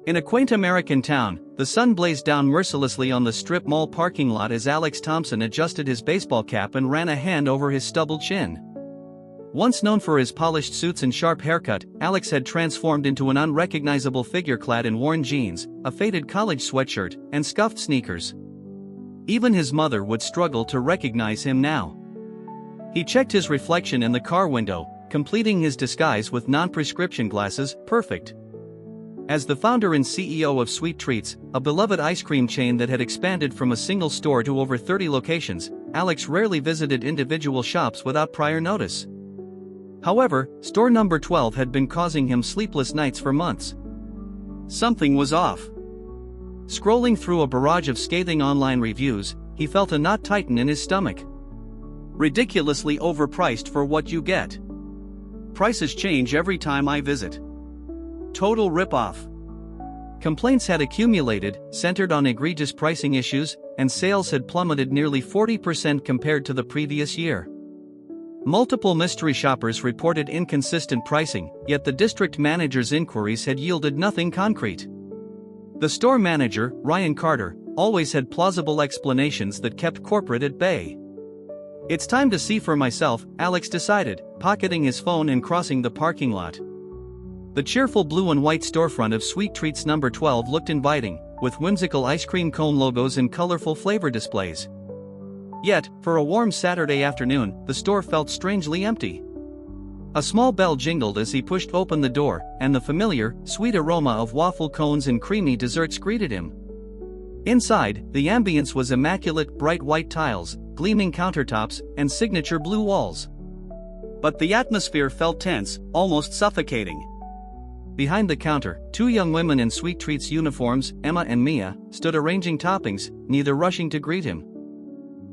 In a quaint American town, the sun blazed down mercilessly on the strip mall parking lot as Alex Thompson adjusted his baseball cap and ran a hand over his stubbled chin. Once known for his polished suits and sharp haircut, Alex had transformed into an unrecognizable figure clad in worn jeans, a faded college sweatshirt, and scuffed sneakers. Even his mother would struggle to recognize him now. He checked his reflection in the car window, completing his disguise with non-prescription glasses, perfect. As the founder and CEO of Sweet Treats, a beloved ice cream chain that had expanded from a single store to over 30 locations, Alex rarely visited individual shops without prior notice. However, store number 12 had been causing him sleepless nights for months. Something was off. Scrolling through a barrage of scathing online reviews, he felt a knot tighten in his stomach. Ridiculously overpriced for what you get. Prices change every time I visit. Total ripoff. Complaints had accumulated, centered on egregious pricing issues, and sales had plummeted nearly 40% compared to the previous year. Multiple mystery shoppers reported inconsistent pricing, yet the district manager's inquiries had yielded nothing concrete. The store manager, Ryan Carter, always had plausible explanations that kept corporate at bay. It's time to see for myself, Alex decided, pocketing his phone and crossing the parking lot. The cheerful blue and white storefront of Sweet Treats number 12 looked inviting, with whimsical ice cream cone logos and colorful flavor displays. Yet, for a warm Saturday afternoon, the store felt strangely empty. A small bell jingled as he pushed open the door, and the familiar, sweet aroma of waffle cones and creamy desserts greeted him. Inside, the ambience was immaculate, bright white tiles, gleaming countertops, and signature blue walls. But the atmosphere felt tense, almost suffocating. Behind the counter, two young women in Sweet Treats uniforms, Emma and Mia, stood arranging toppings, neither rushing to greet him.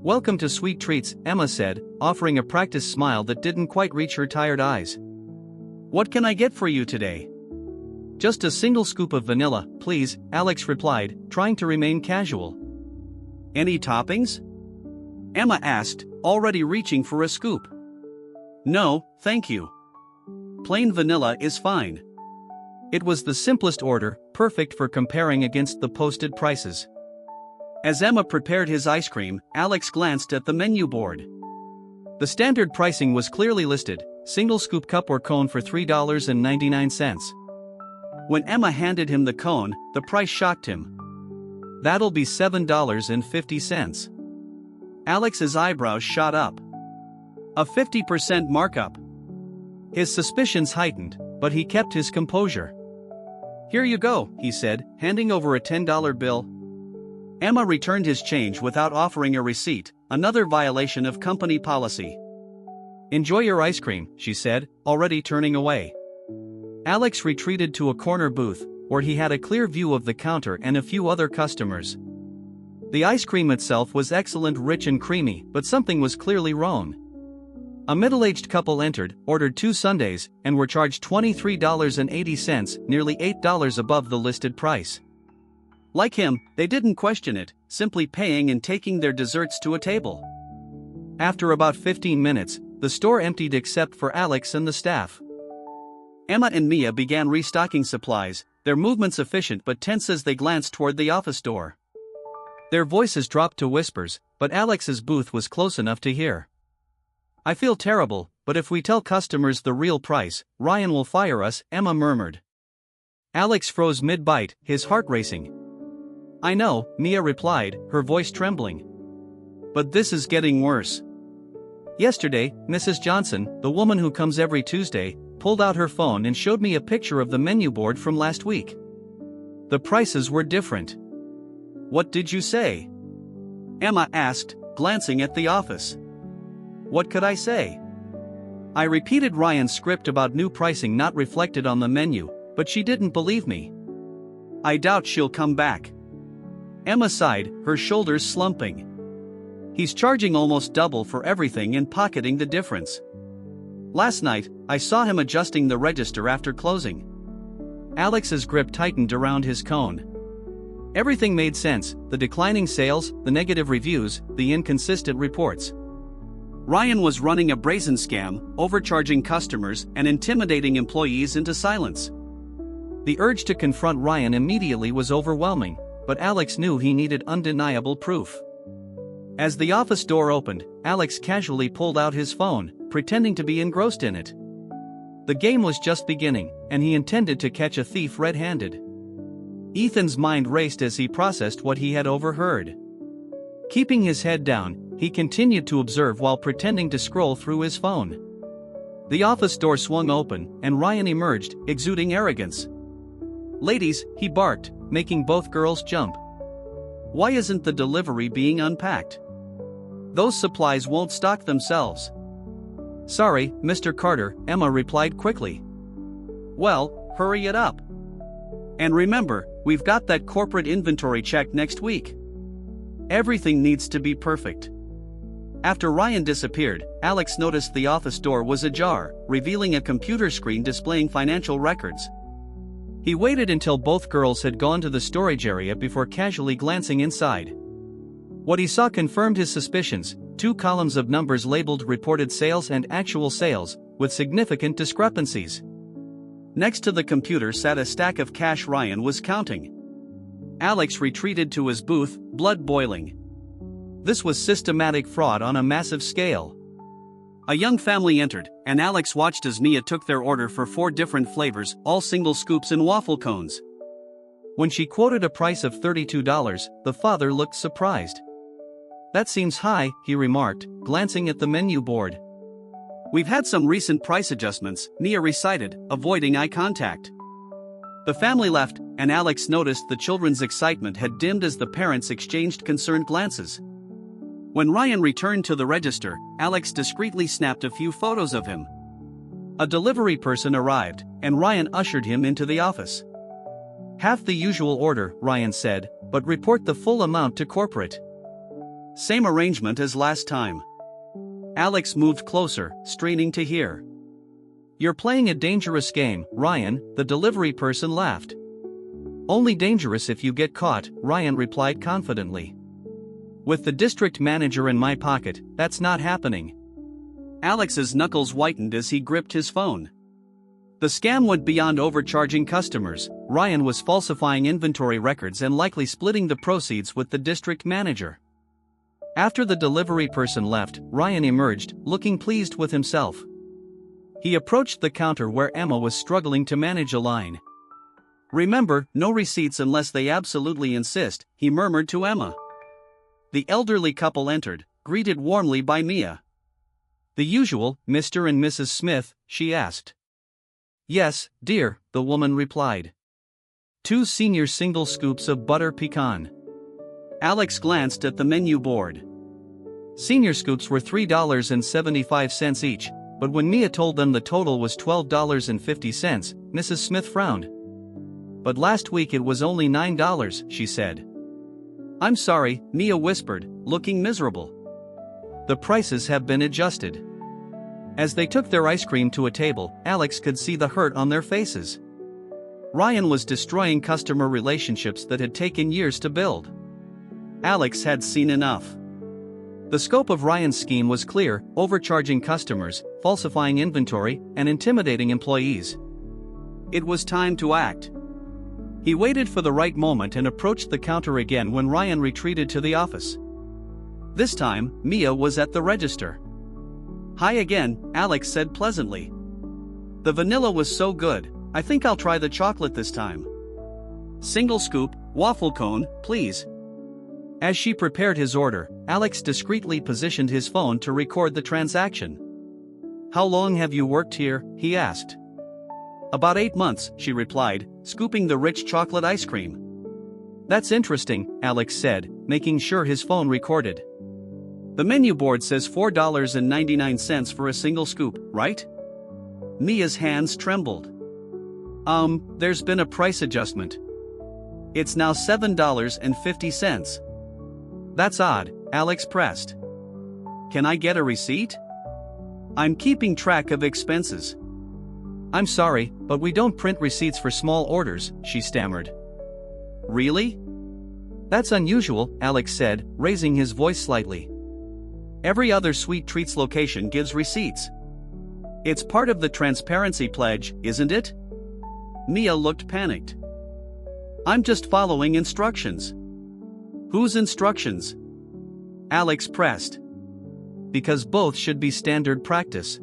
"Welcome to Sweet Treats," Emma said, offering a practiced smile that didn't quite reach her tired eyes. "What can I get for you today?" "Just a single scoop of vanilla, please," Alex replied, trying to remain casual. "Any toppings?" Emma asked, already reaching for a scoop. "No, thank you. Plain vanilla is fine." It was the simplest order, perfect for comparing against the posted prices. As Emma prepared his ice cream, Alex glanced at the menu board. The standard pricing was clearly listed, single scoop cup or cone for $3.99. When Emma handed him the cone, the price shocked him. "That'll be $7.50. Alex's eyebrows shot up. A 50% markup. His suspicions heightened, but he kept his composure. "Here you go," he said, handing over a $10 bill. Emma returned his change without offering a receipt, another violation of company policy. "Enjoy your ice cream," she said, already turning away. Alex retreated to a corner booth, where he had a clear view of the counter and a few other customers. The ice cream itself was excellent, rich and creamy, but something was clearly wrong. A middle-aged couple entered, ordered 2 sundaes, and were charged $23.80, nearly $8 above the listed price. Like him, they didn't question it, simply paying and taking their desserts to a table. After about 15 minutes, the store emptied except for Alex and the staff. Emma and Mia began restocking supplies, their movements efficient but tense as they glanced toward the office door. Their voices dropped to whispers, but Alex's booth was close enough to hear. "I feel terrible, but if we tell customers the real price, Ryan will fire us," Emma murmured. Alex froze mid-bite, his heart racing. "I know," Mia replied, her voice trembling. "But this is getting worse. Yesterday, Mrs. Johnson, the woman who comes every Tuesday, pulled out her phone and showed me a picture of the menu board from last week. The prices were different." "What did you say?" Emma asked, glancing at the office. "What could I say?" I repeated Ryan's script about new pricing not reflected on the menu, but she didn't believe me. "I doubt she'll come back." Emma sighed, her shoulders slumping. "He's charging almost double for everything and pocketing the difference. Last night, I saw him adjusting the register after closing." Alex's grip tightened around his cone. Everything made sense, the declining sales, the negative reviews, the inconsistent reports. Ryan was running a brazen scam, overcharging customers and intimidating employees into silence. The urge to confront Ryan immediately was overwhelming, but Alex knew he needed undeniable proof. As the office door opened, Alex casually pulled out his phone, pretending to be engrossed in it. The game was just beginning, and he intended to catch a thief red-handed. Ethan's mind raced as he processed what he had overheard. Keeping his head down, he continued to observe while pretending to scroll through his phone. The office door swung open, and Ryan emerged, exuding arrogance. "Ladies," he barked, making both girls jump. "Why isn't the delivery being unpacked? Those supplies won't stock themselves." "Sorry, Mr. Carter," Emma replied quickly. "Well, hurry it up. And remember, we've got that corporate inventory check next week. Everything needs to be perfect." After Ryan disappeared, Alex noticed the office door was ajar, revealing a computer screen displaying financial records. He waited until both girls had gone to the storage area before casually glancing inside. What he saw confirmed his suspicions: 2 columns of numbers labeled reported sales and actual sales, with significant discrepancies. Next to the computer sat a stack of cash Ryan was counting. Alex retreated to his booth, blood boiling. This was systematic fraud on a massive scale. A young family entered, and Alex watched as Mia took their order for 4 different flavors, all single scoops and waffle cones. When she quoted a price of $32, the father looked surprised. "That seems high," he remarked, glancing at the menu board. "We've had some recent price adjustments," Mia recited, avoiding eye contact. The family left, and Alex noticed the children's excitement had dimmed as the parents exchanged concerned glances. When Ryan returned to the register, Alex discreetly snapped a few photos of him. A delivery person arrived, and Ryan ushered him into the office. "Half the usual order," Ryan said, "but report the full amount to corporate." "Same arrangement as last time." Alex moved closer, straining to hear. "You're playing a dangerous game, Ryan," the delivery person laughed. "Only dangerous if you get caught," Ryan replied confidently. "With the district manager in my pocket, that's not happening." Alex's knuckles whitened as he gripped his phone. The scam went beyond overcharging customers. Ryan was falsifying inventory records and likely splitting the proceeds with the district manager. After the delivery person left, Ryan emerged, looking pleased with himself. He approached the counter where Emma was struggling to manage a line. "Remember, no receipts unless they absolutely insist," he murmured to Emma. The elderly couple entered, greeted warmly by Mia. "The usual, Mr. and Mrs. Smith?" she asked. "Yes, dear," the woman replied. 2 senior single scoops of butter pecan. Alex glanced at the menu board. Senior scoops were $3.75 each, but when Mia told them the total was $12.50, Mrs. Smith frowned. "But last week it was only $9, she said. "I'm sorry," Mia whispered, looking miserable. "The prices have been adjusted." As they took their ice cream to a table, Alex could see the hurt on their faces. Ryan was destroying customer relationships that had taken years to build. Alex had seen enough. The scope of Ryan's scheme was clear: overcharging customers, falsifying inventory, and intimidating employees. It was time to act. He waited for the right moment and approached the counter again when Ryan retreated to the office. This time, Mia was at the register. "Hi again," Alex said pleasantly. "The vanilla was so good, I think I'll try the chocolate this time. Single scoop, waffle cone, please." As she prepared his order, Alex discreetly positioned his phone to record the transaction. "How long have you worked here?" he asked. "About 8 months," she replied, scooping the rich chocolate ice cream. "That's interesting," Alex said, making sure his phone recorded. "The menu board says $4.99 for a single scoop, right?" Mia's hands trembled. There's been a price adjustment. It's now $7.50. "That's odd," Alex pressed. "Can I get a receipt? I'm keeping track of expenses." "I'm sorry, but we don't print receipts for small orders," she stammered. "Really? That's unusual," Alex said, raising his voice slightly. "Every other Sweet Treats location gives receipts. It's part of the transparency pledge, isn't it?" Mia looked panicked. I'm just following instructions. Whose instructions? Alex pressed. Because both should be standard practice.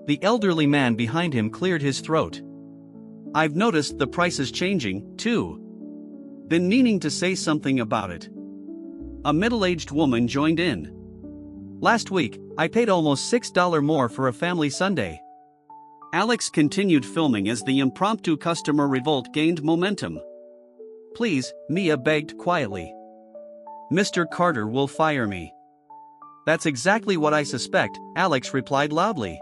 The elderly man behind him cleared his throat. I've noticed the price is changing, too. Been meaning to say something about it. A middle-aged woman joined in. Last week, I paid almost $6 more for a family sundae. Alex continued filming as the impromptu customer revolt gained momentum. Please, Mia begged quietly. Mr. Carter will fire me. That's exactly what I suspect, Alex replied loudly.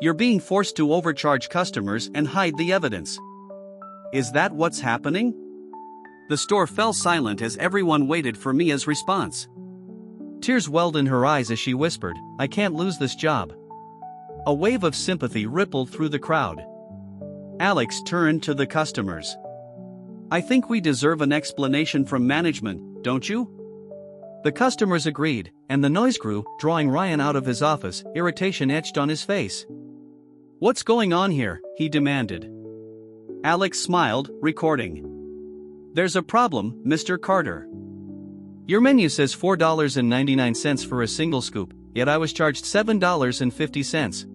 You're being forced to overcharge customers and hide the evidence. Is that what's happening? The store fell silent as everyone waited for Mia's response. Tears welled in her eyes as she whispered, I can't lose this job. A wave of sympathy rippled through the crowd. Alex turned to the customers. I think we deserve an explanation from management, don't you? The customers agreed, and the noise grew, drawing Ryan out of his office, irritation etched on his face. What's going on here? He demanded. Alex smiled, recording. There's a problem, Mr. Carter. Your menu says $4.99 for a single scoop, yet I was charged $7.50.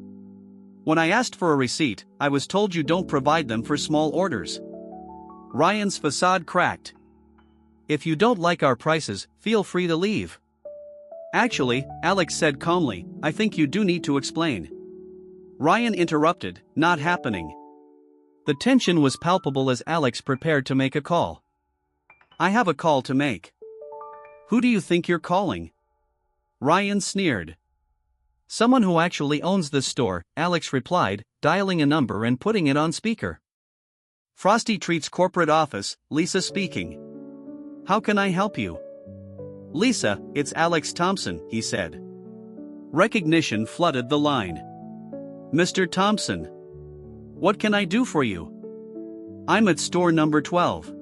When I asked for a receipt, I was told you don't provide them for small orders. Ryan's facade cracked. If you don't like our prices, feel free to leave. Actually, Alex said calmly, I think you do need to explain. Ryan interrupted, not happening. The tension was palpable as Alex prepared to make a call. I have a call to make. Who do you think you're calling? Ryan sneered. Someone who actually owns this store, Alex replied, dialing a number and putting it on speaker. Frosty Treats corporate office, Lisa speaking. How can I help you? Lisa, it's Alex Thompson, he said. Recognition flooded the line. Mr. Thompson. What can I do for you? I'm at store number 12.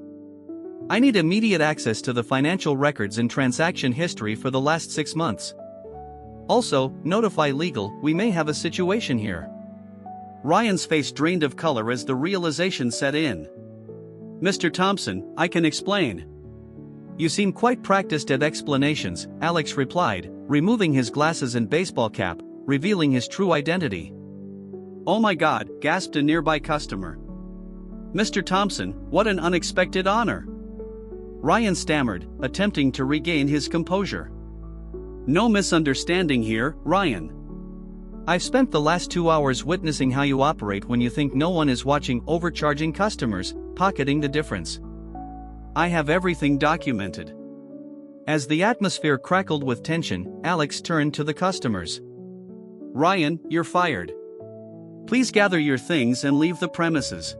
I need immediate access to the financial records and transaction history for the last 6 months. Also, notify legal, we may have a situation here. Ryan's face drained of color as the realization set in. Mr. Thompson, I can explain. You seem quite practiced at explanations, Alex replied, removing his glasses and baseball cap, revealing his true identity. Oh my God, gasped a nearby customer. Mr. Thompson, what an unexpected honor. Ryan stammered, attempting to regain his composure. No misunderstanding here, Ryan. I've spent the last 2 hours witnessing how you operate when you think no one is watching, overcharging customers, pocketing the difference. I have everything documented. As the atmosphere crackled with tension, Alex turned to the customers. Ryan, you're fired. Please gather your things and leave the premises.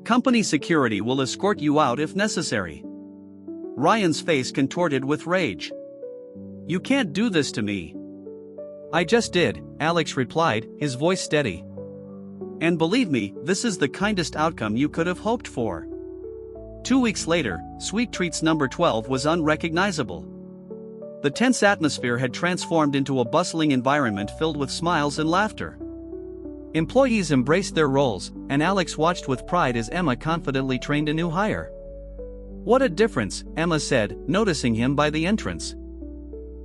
Company security will escort you out if necessary. Ryan's face contorted with rage. You can't do this to me. I just did, Alex replied, his voice steady. And believe me, this is the kindest outcome you could have hoped for. 2 weeks later, Sweet Treats number 12 was unrecognizable. The tense atmosphere had transformed into a bustling environment filled with smiles and laughter. Employees embraced their roles, and Alex watched with pride as Emma confidently trained a new hire. What a difference, Emma said, noticing him by the entrance.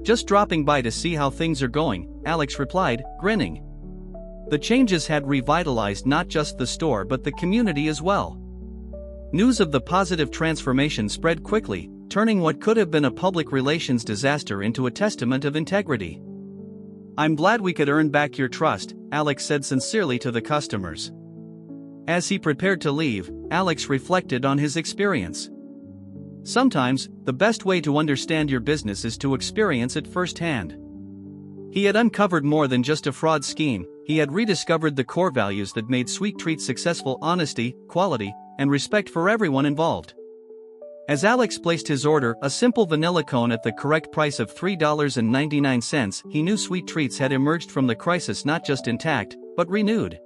Just dropping by to see how things are going, Alex replied, grinning. The changes had revitalized not just the store but the community as well. News of the positive transformation spread quickly, turning what could have been a public relations disaster into a testament of integrity. I'm glad we could earn back your trust, Alex said sincerely to the customers. As he prepared to leave, Alex reflected on his experience. Sometimes, the best way to understand your business is to experience it firsthand. He had uncovered more than just a fraud scheme, he had rediscovered the core values that made Sweet Treats successful: honesty, quality, and respect for everyone involved. As Alex placed his order, a simple vanilla cone at the correct price of $3.99, he knew Sweet Treats had emerged from the crisis not just intact, but renewed.